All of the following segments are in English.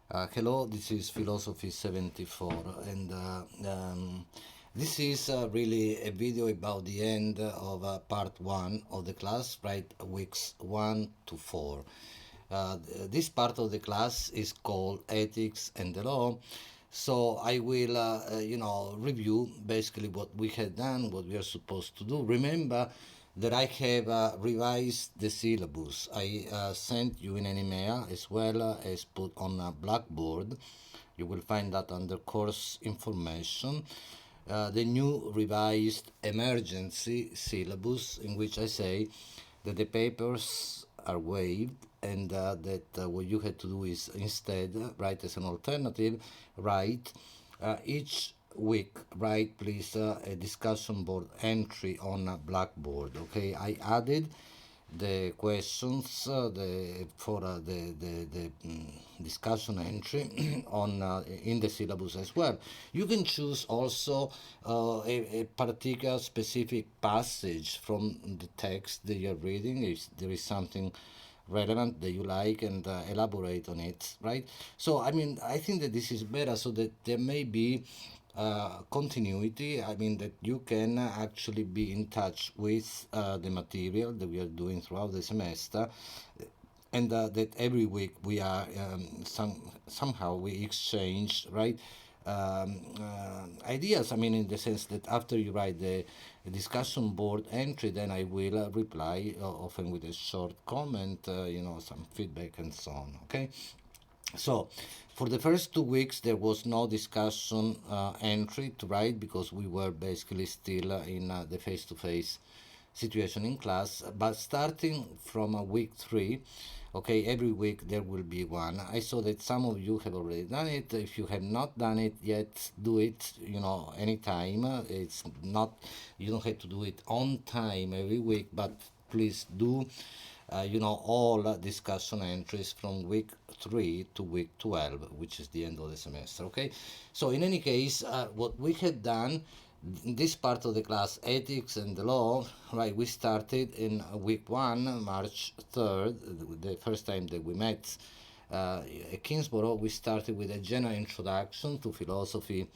Hello, this is Philosophy 74, and this is really a video about the end of part one of the class, right? Weeks 1 to 4. This part of the class is called Ethics and the Law. So I will, review basically what we had done, what we are supposed to do. Remember that I have revised the syllabus. I sent you in an email as well as put on a Blackboard. You will find that under course information. The new revised emergency syllabus, in which I say that the papers are waived and that what you had to do is instead write as an alternative, write each week, write please a discussion board entry on a Blackboard. Okay, I added the questions for the discussion entry on in the syllabus as well. You can choose also a particular specific passage from the text that you're reading if there is something relevant that you like and elaborate on it, right? So I mean, I think that this is better so that there may be continuity. I mean that you can actually be in touch with the material that we are doing throughout the semester, and that every week we are somehow we exchange, right, ideas. I mean, in the sense that after you write the discussion board entry, then I will reply often with a short comment, some feedback and so on. Okay. So, for the first 2 weeks, there was no discussion entry to write because we were basically still in the face to face situation in class. But starting from week 3, okay, every week there will be one. I saw that some of you have already done it. If you have not done it yet, do it, anytime. It's not, you don't have to do it on time every week, but please do all discussion entries from week 3 to week 12, which is the end of the semester. Okay, so in any case, what we had done in this part of the class, ethics and the law, right? We started in week 1, March 3rd, the first time that we met at Kingsborough. We started with a general introduction to philosophy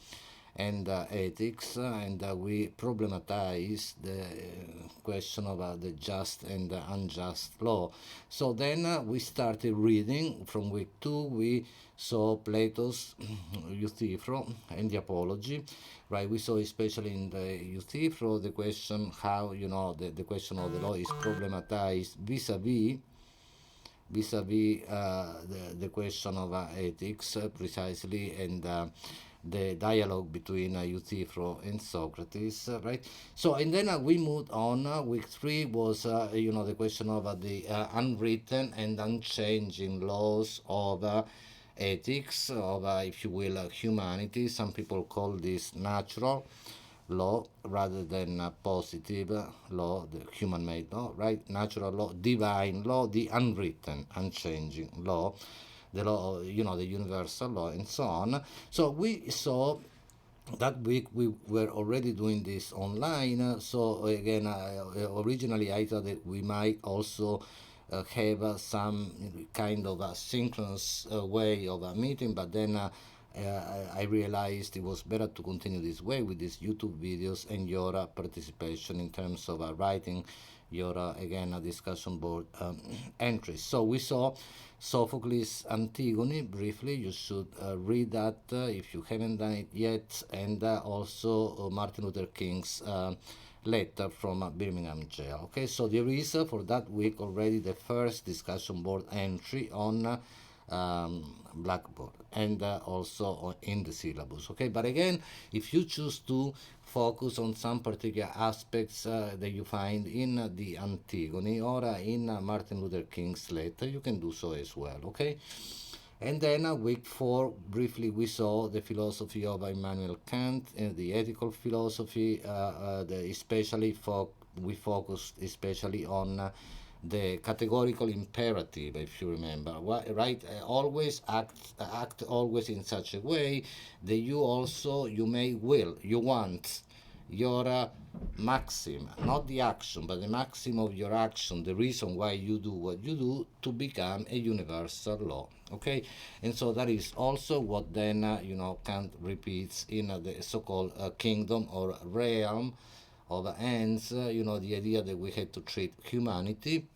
and ethics, and we problematize the question about the just and the unjust law. So then we started reading from week 2. We saw Plato's Euthyphro and the Apology, right? We saw especially in the Euthyphro the question how the question of the law is problematized vis-a-vis the question of ethics, precisely, and the dialogue between Euthyphro and Socrates, right? So, and then we moved on. Week 3 was, the question of the unwritten and unchanging laws of ethics, of, if you will, humanity. Some people call this natural law rather than positive law, the human made law, right? Natural law, divine law, the unwritten, unchanging law, the law, the universal law, and so on. So we saw that week we were already doing this online. So again, originally I thought that we might also have some kind of a synchronous way of a meeting, but then I realized it was better to continue this way with these YouTube videos and your participation in terms of writing your again a discussion board entries. So we saw Sophocles' Antigone briefly. You should read that if you haven't done it yet, and also Martin Luther King's letter from Birmingham jail. Okay, so there is for that week already the first discussion board entry on Blackboard, and also in the syllabus. Okay, but again, if you choose to focus on some particular aspects that you find in the Antigone or in Martin Luther King's letter, you can do so as well. Okay. And then week 4, briefly, we saw the philosophy of Immanuel Kant and the ethical philosophy, we focused especially on the categorical imperative, if you remember, right? Always act always in such a way that you may will, you want, your maxim, not the action, but the maxim of your action, the reason why you do what you do, to become a universal law. Okay, and so that is also what then Kant repeats in the so-called kingdom or realm of ends. The idea that we had to treat humanity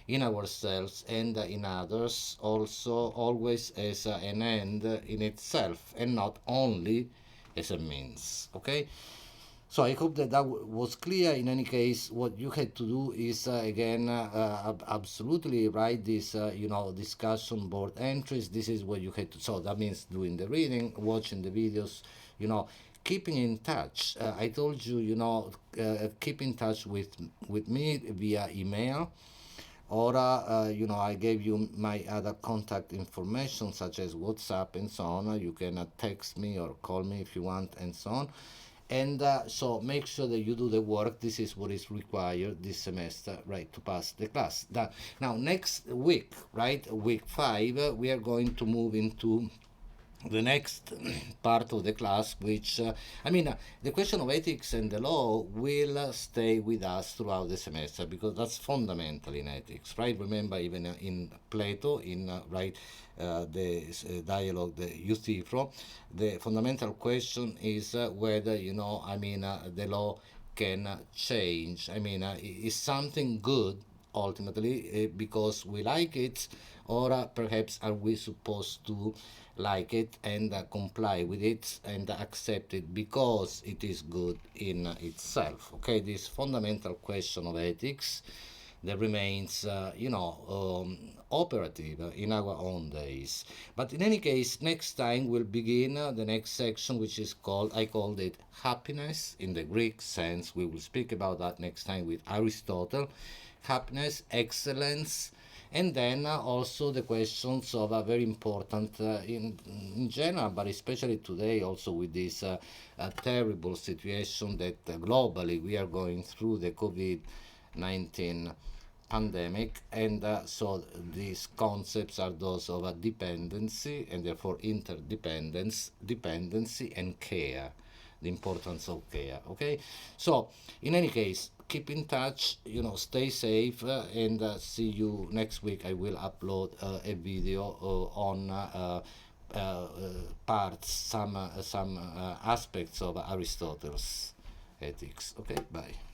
in ourselves and in others also always as an end in itself and not only as a means. Okay, so I hope that was clear. In any case, what you had to do is again absolutely write this discussion board entries. This is what you had to. So that means doing the reading, watching the videos, keeping in touch. I told you, keep in touch with me via email, or I gave you my other contact information such as WhatsApp and so on. You can text me or call me if you want and so on. And so make sure that you do the work. This is what is required this semester, right, to pass the class. Now next week, right, week 5, we are going to move into the next part of the class, which the question of ethics and the law will stay with us throughout the semester, because that's fundamental in ethics, right? Remember, even in Plato, in the dialogue, the Euthyphro, the fundamental question is whether the law can change. Is something good ultimately because we like it, or perhaps are we supposed to like it and comply with it and accept it because it is good in itself? Okay, this fundamental question of ethics that remains, operative in our own days. But in any case, next time we'll begin the next section, which is I called it happiness in the Greek sense. We will speak about that next time with Aristotle. Happiness, excellence, and then also the questions of a very important in general, but especially today also with this terrible situation that globally we are going through, the COVID-19 pandemic, and so these concepts are those of a dependency and therefore interdependence, dependency, and care, the importance of care. Okay, so in any case, keep in touch, stay safe, and see you next week. I will upload a video on parts, some aspects of Aristotle's ethics. Okay, bye.